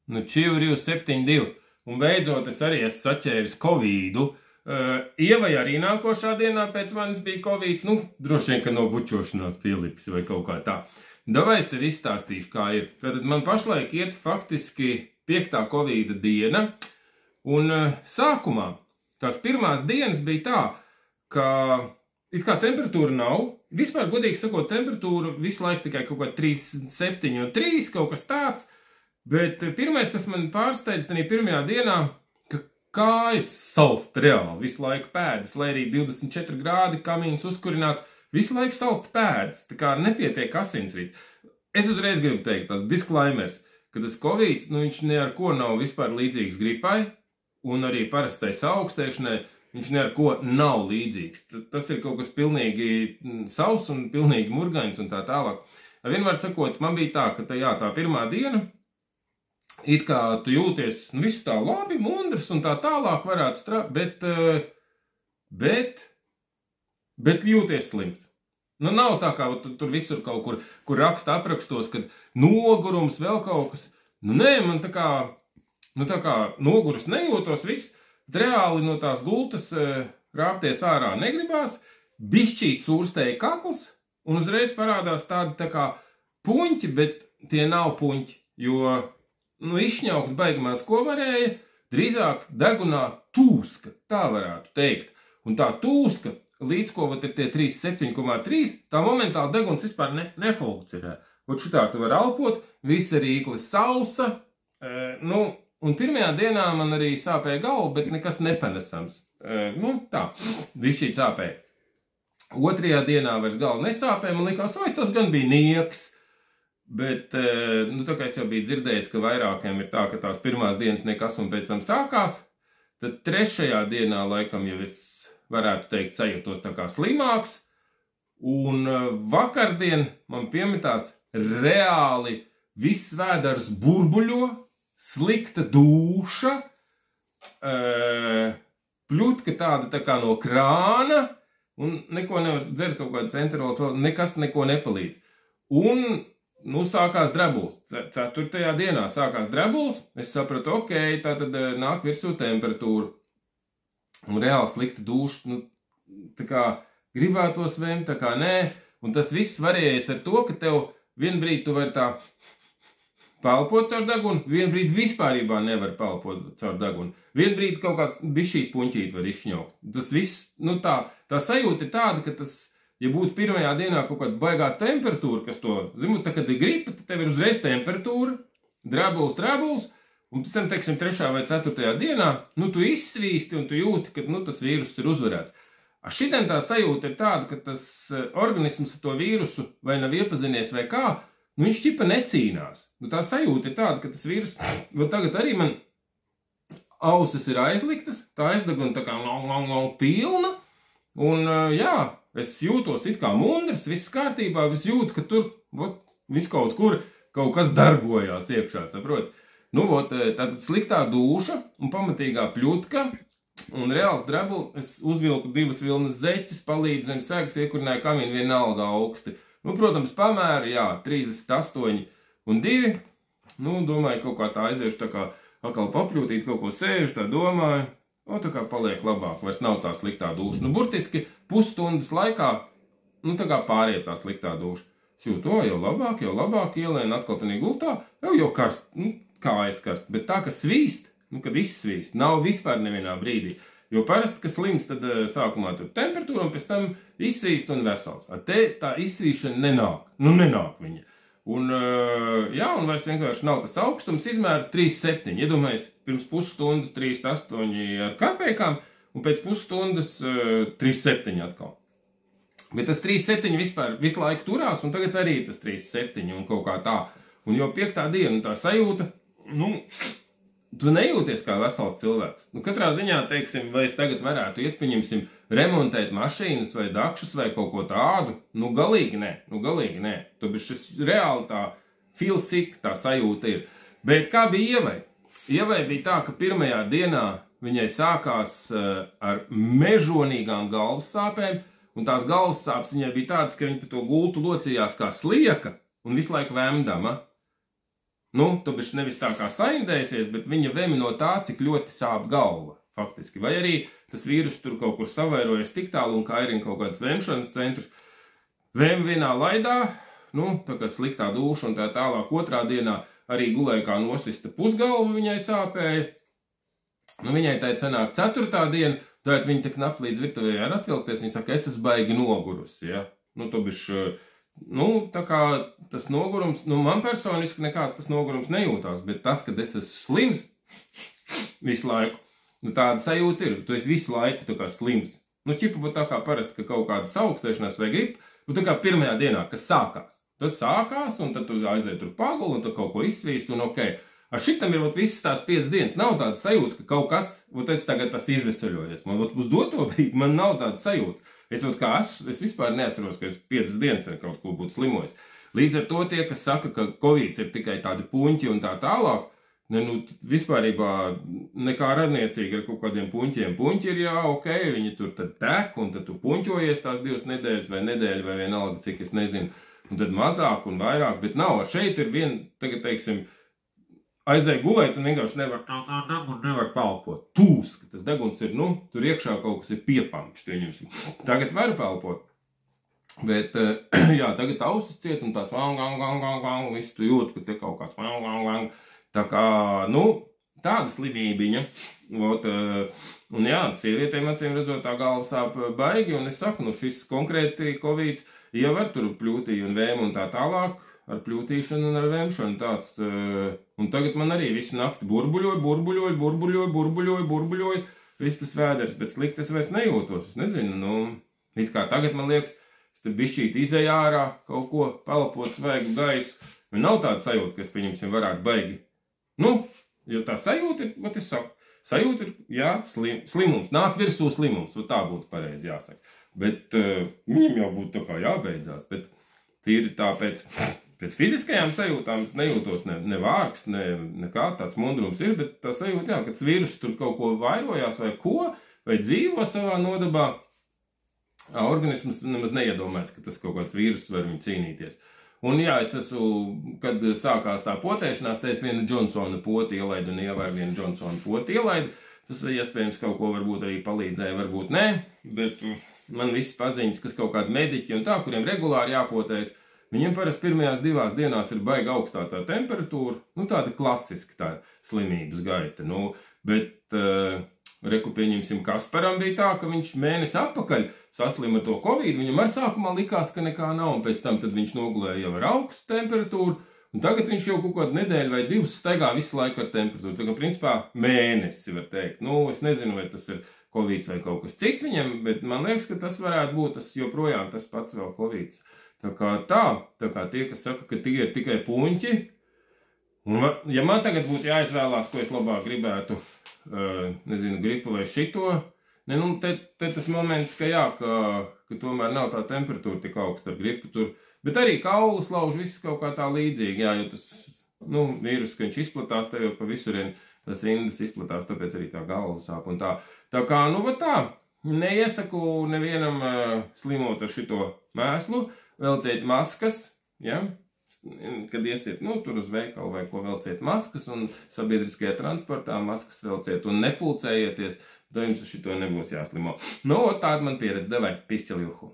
Nu, čivri uz 7-2. Un beidzot es arī esmu saķēris Covidu. Ievai arī nākošā dienā pēc manis bija Covids. Nu, droši vien, ka no bučošanās pielipis vai kaut kā tā. Davai es tev izstāstīšu, kā ir. Tad man pašlaik iet faktiski 5. Covida diena. Un sākumā tās pirmās dienas bija tā, ka it kā temperatūra nav. Vispār, godīgi sakot, temperatūra visu laiku tikai kaut kā 3,7 un 3, kaut kas tāds. Bet pirmais, kas man pārsteidz tajā pirmajā dienā, ka kājas salst reāli. Visu laiku pēdas, lai arī 24 grādi kamīns uzkurināts, visu laiku salst pēdas. Tā kā nepietiek asinsrīt. Es uzreiz gribu teikt, tas disclaimers, ka tas Covids, nu viņš ne ar ko nav vispār līdzīgs gripai, un arī parastai saaugstēšanai viņš ne ar ko nav līdzīgs. Tas ir kaut kas pilnīgi savs un pilnīgi murgains un tā tālāk. Vienmēr sakot, man bija tā, ka tā pirmā diena, it kā tu jūties viss tā labi, mundrs un tā tālāk varētu strādāt, bet jūties slims. Nu, nav tā kā tur visur kaut kur raksta aprakstos, kad nogurums vēl kaut kas. Nu, nē, man tā kā nogurus nejūtos viss, reāli no tās gultas rāpties ārā negribās, bišķīt sūrstēja kakls, un uzreiz parādās tādi tā kā puņķi, bet tie nav puņķi, jo izšņaukt baigumās, ko varēja, drīzāk degunā tūska, tā varētu teikt. Un tā tūska, līdz ko ir tie 37,3, tā momentāli deguns vispār nefunkcionē. Un šitā tu var elpot, visa rīklis sausa, un pirmajā dienā man arī sāpēja galva, bet nekas nepanesams. Tā, višķīt sāpēja. Otrajā dienā vairs galva nesāpēja, man likās, oi, tas gan bija nieks. Bet, tā kā es jau biju dzirdējis, ka vairākiem ir tā, ka tās pirmās dienas nekas un pēc tam sākās, tad trešajā dienā laikam jau es varētu teikt sajūtos tā kā slimāks, un vakardien man piemetās reāli viss vēders burbuļo, slikta dūša, pļutka tāda tā kā no krāna, un neko nevar dzert kaut kāds enterols, nekas neko nepalīdz. Un sākās drebuls. 4. dienā sākās drebuls, es sapratu, ok, tā tad nāk virsū temperatūra. Un reāli slikta dūša, tā kā gribētos vēmt, tā kā nē. Un tas viss varējies ar to, ka tev vienbrīd tu vari tā pelpot caur degunu, vienbrīd vispārībā nevar pelpot caur degunu. Vienbrīd kaut kāds bišķīt puņķīt var izšņaukt. Tas viss, tā sajūta ir tāda, ka tas, ja būtu pirmajā dienā kaut kāda baigā temperatūra, kas to, zinot, tā, kad ir gripa, tad tev ir uzreiz temperatūra, drebuls, un pēc tam, teiksim, 3. vai 4. dienā, tu izsvīsti un tu jūti, ka, tas vīruss ir uzvarēts. Šitam tā sajūta ir tāda, ka tas organisms ar to vīrusu vai nav iepazinies vai kā, viņš ķipa necīnās. Tā sajūta ir tāda, ka tas vīrus, tagad arī man ausis ir aizliktas, tā aizdeguna tā kā pilna, un jā, es jūtos it kā mundrs, viss kārtībā, es jūtu, ka tur, viss kaut kur kaut kas darbojās iekšā, saprot? Tātad sliktā dūša un pamatīgā pļutka un reāls drebu, es uzvilku 2 vilnas zeķes, palīdzu zem segas, iekurināju kamīnu vienalga augsti. Protams, pamēra, jā, 38 un 2, domāju, kaut kā tā aiziešu, tā kā atkal papļūtīt, kaut ko sēžu, tā domāju. Tā kā paliek labāk, vairs nav tā sliktā dūša. Burtiski pusstundas laikā, tā kā pāriet tā sliktā dūša. Es jūtu, jau labāk, ielēnu atkal tanī gultā, jau karst, kājas karst. Bet tā, ka svīst, kad izsvīst, nav vispār nevienā brīdī. Jo parasti, ka slims, tad sākumā tur temperatūra un pēc tam izsvīst un vesels. Te tā izsvīšana nenāk viņa. Un vairs vienkārši nav tas augstums, izmēra 3,7. Iedomājies, pirms pusstundas 3,8 ar kāpēkām, un pēc pusstundas 3,7 atkal. Bet tas 3,7 vispār visu laiku turās, un tagad arī tas 3,7 un kaut kā tā. Un jau 5. diena tā sajūta, tu nejūties kā vesels cilvēks. Katrā ziņā, teiksim, vai es tagad varētu iet, pieņemsim, remontēt mašīnas vai dakšus vai kaut ko tādu, galīgi nē. Tāpēc šis reāli tā feel sick tā sajūta ir. Bet kā bija Ievai? Ievai bija tā, ka pirmajā dienā viņai sākās ar mežonīgām galvas sāpēm, un tās galvas sāpes viņai bija tādas, ka viņa pa to gultu locījās kā slieka un visu laiku vemdama. nu, tu bišķi nevis tā kā saindēsies, bet viņa vemi no tā, cik ļoti sāp galva, faktiski. Vai arī tas vīrus tur kaut kur savairojas tik tālu un kairina kaut kādus vemšanas centrus. Vēm vienā laidā, nu, tā kā sliktā dūša un tā tālāk otrā dienā arī gulēja kā nosista pusgalva viņai sāpēja. Nu, viņai tā cenāk 4. diena, tāpēc viņa tik nap līdz virtuvē var atvilkties, viņa saka, es esmu baigi nogurusi, ja. Nu, tu bišķi, nu, tā kā tas nogurums, nu, man personiski nekāds tas nogurums nejūtās, bet tas, kad es esmu slims visu laiku, nu, tāda sajūta ir, tu esi visu laiku tā kā slims. Nu, ķipa būtu tā kā parasti, ka kaut kādas augstēšanās vai gripa, nu, tā kā pirmajā dienā, kas sākās. Tas sākās, un tad tu aiziet tur paguli, un tu kaut ko izsvīst, un okei. Ar šitam ir visas tās 5 dienas. Nav tādas sajūtas, ka kaut kas, es tagad tas izveseļojies. Man uz doto brīdi man nav tādas sajūtas. Es vispār neatceros, ka es 5 dienas ar kaut ko būtu slimojis. Līdz ar to tie, kas saka, ka Covid ir tikai tādi puņķi un tā tālāk, ne, nu, vispārībā nekā radniecīgi ar kaut kādiem puņķiem. Puņķi ir, jā, ok, viņi tur tad tek, un tad tu puņķojies tās 2 nedēļas vai nedēļa vai vienalga, cik es nezinu, un tad mazāk un vairāk, bet nav. Šeit ir tagad, teiksim, aizēja gulēt un vienkārši nevar palpot. Tūs, ka tas deguns ir, nu, tur iekšā kaut kas ir piepankšs. Tagad var palpot. Bet, jā, tagad ausis ciet un tās viss tu jūt, ka te kaut kāds tā kā, nu, tāda slimībiņa. Un jā, sievietēm acīm redzot tā galva sāp baigi, un es saku, nu, šis konkrēti Covids ievar tur pļūtī un vēmu un tā tālāk, ar pļūtīšanu un ar vēmšanu tāds. Un tagad man arī visu nakti burbuļoja, viss tas vēders, bet slikti es vairs nejūtos. Es nezinu, nu, it kā tagad man liekas, es te bišķīt izēju ārā, kaut ko palapot svaigu gaisu. Un nav tāda sajūta, ka es, pieņemsim, varētu baigi. Nu, jo tā sajūta ir, vat es saku, sajūta ir, jā, slimums, nāk virsū slimums, tā būtu pareizi jāsaka. Bet viņam jau būtu tā kā jābeidzās, bet tīri tāpēc fiziskajām sajūtām es nejūtos ne vārgs, ne kā tāds mundrums ir, bet tā sajūta, jā, ka tas vīrus tur kaut ko vairojās vai ko, vai dzīvo savā nodabā, organisms nemaz neiedomājas, ka tas kaut kāds vīrus var viņu cīnīties. Un jā, es esmu, kad sākās tā potēšanās, te es vienu Johnsona poti ielaidu un ievēru vienu Johnsona poti ielaidu. Tas iespējams kaut ko varbūt arī palīdzēja, varbūt nē, bet man visi paziņas, kas kaut kādi mediķi un tā, kuriem regulāri jāpotējas, viņiem parasti pirmajās 2 dienās ir baigi augstā tā temperatūra, nu tāda klasiska tā slimības gaita, nu, bet reku pieņemsim Kasparam bija tā, ka viņš mēnesi atpakaļ saslima to Covid, viņam ar sākumā likās, ka nekā nav, un pēc tam tad viņš nogulēja jau ar augstu temperatūru, un tagad viņš jau kaut kādu nedēļu vai 2 staigā visu laiku ar temperatūru, tā kā principā mēnesi var teikt, nu, es nezinu, vai tas ir Covid vai kaut kas cits viņam, bet man liekas, ka tas varētu būt tas joprojām tas pats vēl Covid. Tā kā tie, kas saka, ka tie ir tikai puņķi, un ja man tagad būtu jāizvēlās, ko es labāk gribētu, nezinu, gripu vai šito, ne, nu, te tas moments, ka jā, ka tomēr nav tā temperatūra tik augsta ar gripu tur, bet arī kaulus lauž viss kaut kā tā līdzīgi, jā, jo tas, nu, vīrus, ka viņš izplatās tev jau pa visurien, tas indas izplatās, tāpēc arī tā galva sāp un tā. Tā kā, nu, tā, neiesaku nevienam slimot ar šito mēslu, velciet maskas, ja, kad iesiet, nu, tur uz veikalu vai ko velciet maskas un sabiedriskajā transportā maskas velciet un nepulcējieties, tad jums uz šito nebūs jāslimo. Nu, tāda man pieredze, devai, pišķeli juhu.